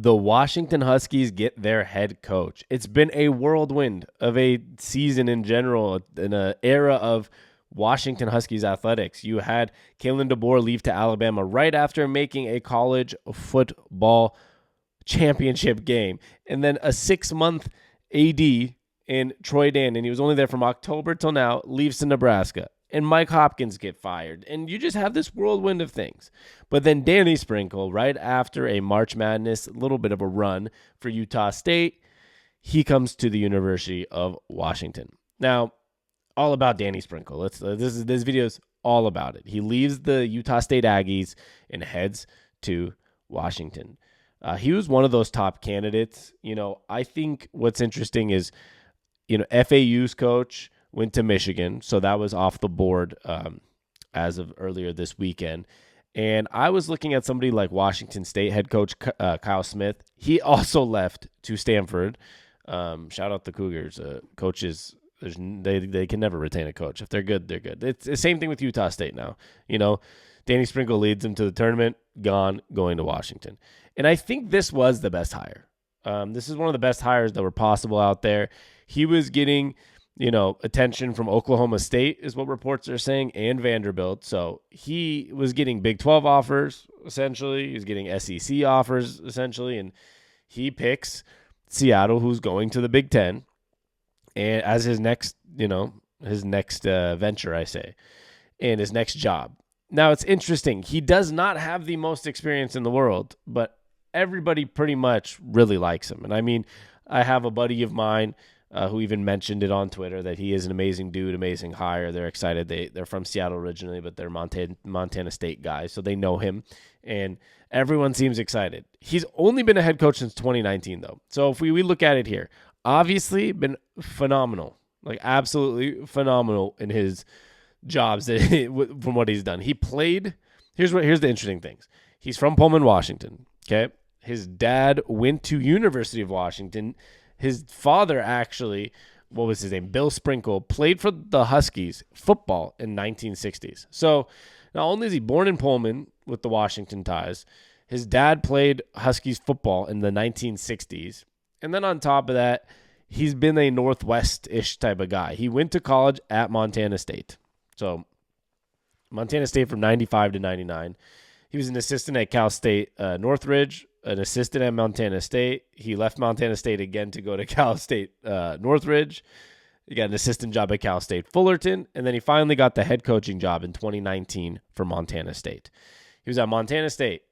The Washington Huskies get their head coach. It's been a whirlwind of a season in general, in an era of Washington Huskies athletics. You had Kalen DeBoer leave to Alabama right after making a college football championship game. And then a 6-month AD in Troy Dan, and he was only there from October till now, leaves to Nebraska. And Mike Hopkins get fired. And you just have this whirlwind of things. But then Danny Sprinkle, right after a March Madness, a little bit of a run for Utah State, he comes to the University of Washington. Now, all about Danny Sprinkle. This video is all about it. He leaves the Utah State Aggies and heads to Washington. He was one of those top candidates. I think what's interesting is, FAU's coach went to Michigan, so that was off the board as of earlier this weekend. And I was looking at somebody like Washington State head coach Kyle Smith. He also left to Stanford. Shout out the Cougars. Coaches, they can never retain a coach. If they're good, they're good. It's the same thing with Utah State now. Danny Sprinkle leads them to the tournament, going to Washington. And I think this was the best hire. This is one of the best hires that were possible out there. He was getting attention from Oklahoma State is what reports are saying, and Vanderbilt. So he was getting Big 12 offers, essentially. He was getting SEC offers, essentially. And he picks Seattle, who's going to the Big 10, and as his next venture, I say, and his next job. Now, it's interesting. He does not have the most experience in the world, but everybody pretty much really likes him. And I mean, I have a buddy of mine who even mentioned it on Twitter that he is an amazing dude, amazing hire. They're excited. They're from Seattle originally, but they're Montana State guys, so they know him, and everyone seems excited. He's only been a head coach since 2019, though. So if we look at it here, obviously been phenomenal, like absolutely phenomenal in his jobs from what he's done. He played. Here's the interesting things. He's from Pullman, Washington. Okay, his dad went to University of Washington. His father actually, what was his name? Bill Sprinkle, played for the Huskies football in 1960s. So not only is he born in Pullman with the Washington ties, his dad played Huskies football in the 1960s. And then on top of that, he's been a Northwest-ish type of guy. He went to college at Montana State. So Montana State from 95 to 99. He was an assistant at Cal State Northridge, an assistant at Montana State. He left Montana State again to go to Cal State Northridge. He got an assistant job at Cal State Fullerton, and then he finally got the head coaching job in 2019 for Montana State. He was at Montana State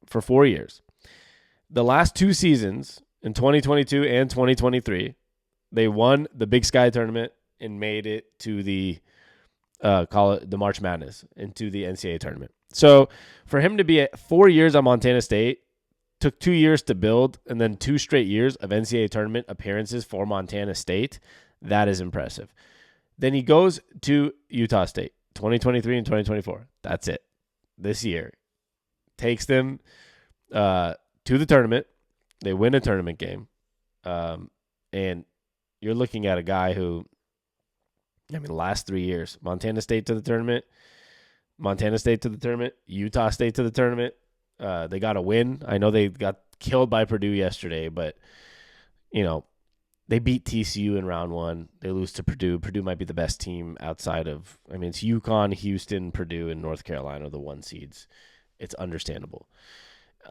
for 4 years. The last 2 seasons, in 2022 and 2023, they won the Big Sky tournament and made it to the March Madness, into the NCAA tournament. So for him to be at 4 years at Montana State, took 2 years to build, and then 2 straight years of NCAA tournament appearances for Montana State, that is impressive. Then he goes to Utah State, 2023 and 2024. That's it. This year. Takes them to the tournament. They win a tournament game. And you're looking at a guy who, the last 3 years, Montana State to the tournament, Utah State to the tournament. They got a win. I know they got killed by Purdue yesterday, but, they beat TCU in round 1. They lose to Purdue. Purdue might be the best team outside of, it's UConn, Houston, Purdue, and North Carolina, the 1 seeds. It's understandable.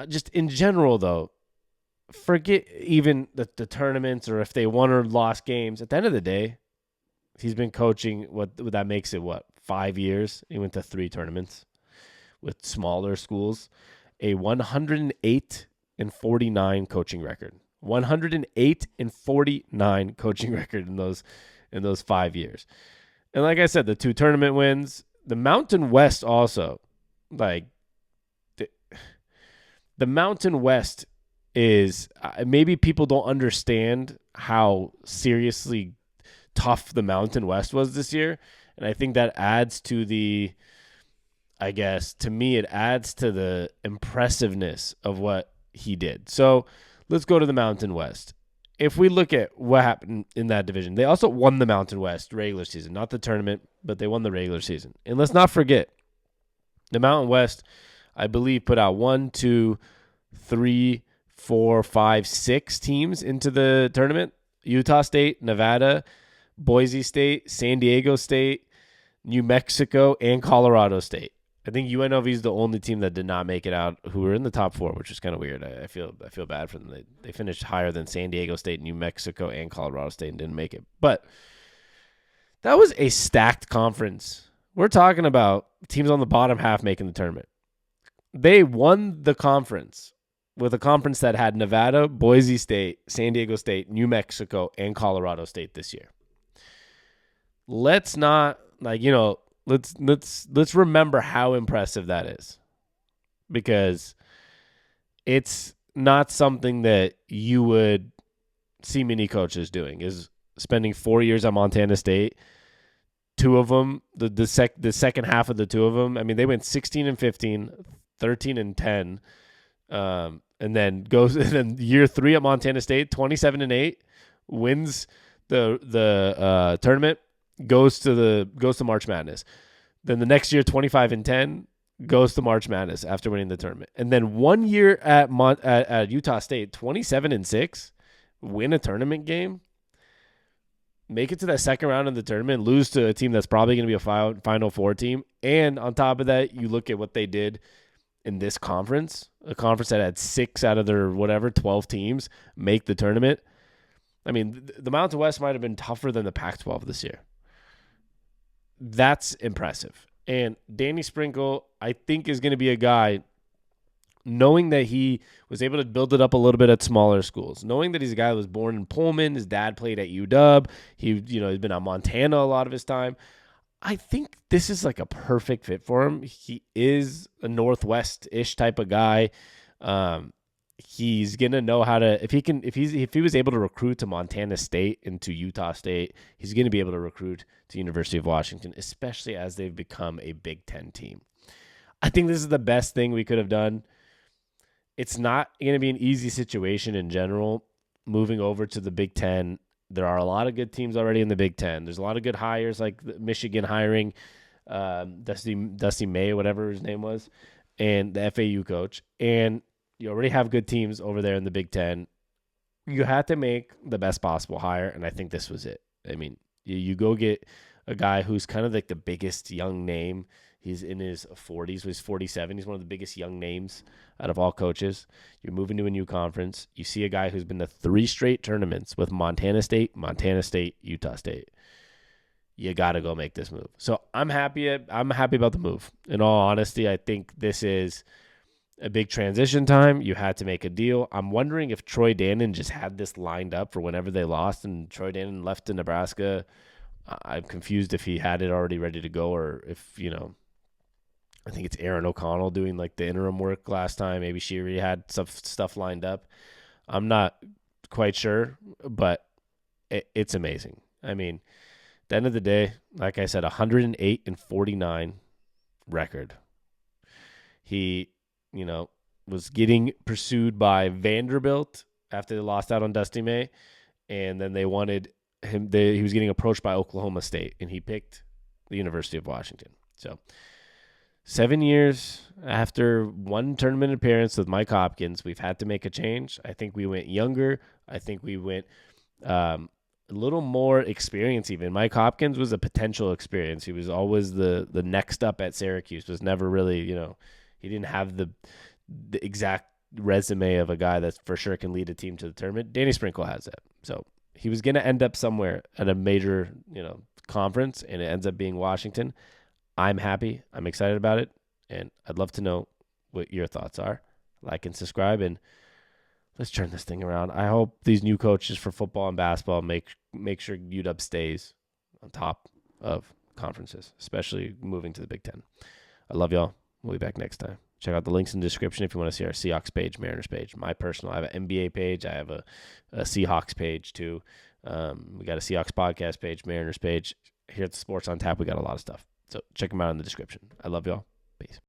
Just in general, though, forget even the tournaments or if they won or lost games. At the end of the day, he's been coaching, that makes it, 5 years? He went to 3 tournaments with smaller schools. A 108-49 coaching record. 108-49 coaching record in those 5 years. And like I said, the 2 tournament wins. The Mountain West also, the Mountain West is, maybe people don't understand how seriously tough the Mountain West was this year. And I think that adds to to me, it adds to the impressiveness of what he did. So let's go to the Mountain West. If we look at what happened in that division, they also won the Mountain West regular season, not the tournament, but they won the regular season. And let's not forget, the Mountain West, I believe, put out 1, 2, 3, 4, 5, 6 teams into the tournament. Utah State, Nevada, Boise State, San Diego State, New Mexico, and Colorado State. I think UNLV is the only team that did not make it out who were in the top 4, which is kind of weird. I feel bad for them. They finished higher than San Diego State, New Mexico, and Colorado State and didn't make it. But that was a stacked conference. We're talking about teams on the bottom half making the tournament. They won the conference with a conference that had Nevada, Boise State, San Diego State, New Mexico, and Colorado State this year. Let's not let's remember how impressive that is, because it's not something that you would see many coaches doing, is spending 4 years at Montana State. 2 of them, the second half of the 2 of them, I mean, they went 16-15, 13-10, and then year 3 at Montana State, 27-8, wins the tournament, goes to March Madness. Then the next year, 25-10, goes to March Madness after winning the tournament. And then 1 year at Utah State, 27-6, win a tournament game, make it to that second round of the tournament, lose to a team that's probably going to be a Final Four team. And on top of that, you look at what they did in this conference, a conference that had 6 out of their 12 teams make the tournament. I mean, the Mountain West might have been tougher than the Pac-12 this year. That's impressive. And Danny Sprinkle, I think, is going to be a guy, knowing that he was able to build it up a little bit at smaller schools, knowing that he's a guy who was born in Pullman, his dad played at UW, he's been at Montana a lot of his time. I think this is like a perfect fit for him. He is a Northwest-ish type of guy. He's gonna know how to, if he was able to recruit to Montana State and to Utah State, he's gonna be able to recruit to University of Washington, especially as they've become a Big Ten team. I think this is the best thing we could have done. It's not gonna be an easy situation in general moving over to the Big Ten. There are a lot of good teams already in the Big Ten. There's a lot of good hires, like Michigan hiring Dusty May, whatever his name was, and the FAU coach. And you already have good teams over there in the Big Ten. You had to make the best possible hire, and I think this was it. I mean, you go get a guy who's kind of like the biggest young name. He's in his 40s. He's 47. He's one of the biggest young names out of all coaches. You're moving to a new conference. You see a guy who's been to 3 straight tournaments with Montana State, Utah State. You got to go make this move. So I'm happy about the move. In all honesty, I think this is a big transition time. You had to make a deal. I'm wondering if Troy Dannon just had this lined up for whenever they lost and Troy Dannon left to Nebraska. I'm confused if he had it already ready to go, or if, I think it's Aaron O'Connell doing like the interim work last time. Maybe she already had stuff lined up. I'm not quite sure, but it's amazing. I mean, at the end of the day, like I said, 108-49 record. He, was getting pursued by Vanderbilt after they lost out on Dusty May, and then they wanted him. He was getting approached by Oklahoma State, and he picked the University of Washington. So 7 years after one tournament appearance with Mike Hopkins, we've had to make a change. I think we went younger. I think we went a little more experience even. Mike Hopkins was a potential experience. He was always the next up at Syracuse. Was never really, he didn't have the exact resume of a guy that for sure can lead a team to the tournament. Danny Sprinkle has that. So he was going to end up somewhere at a major, conference, and it ends up being Washington. I'm happy. I'm excited about it, and I'd love to know what your thoughts are. Like and subscribe, and let's turn this thing around. I hope these new coaches for football and basketball make sure UW stays on top of conferences, especially moving to the Big Ten. I love y'all. We'll be back next time. Check out the links in the description if you want to see our Seahawks page, Mariners page. I have an NBA page. I have a Seahawks page too. We got a Seahawks podcast page, Mariners page. Here at the Sports on Tap, we got a lot of stuff. So check them out in the description. I love y'all. Peace.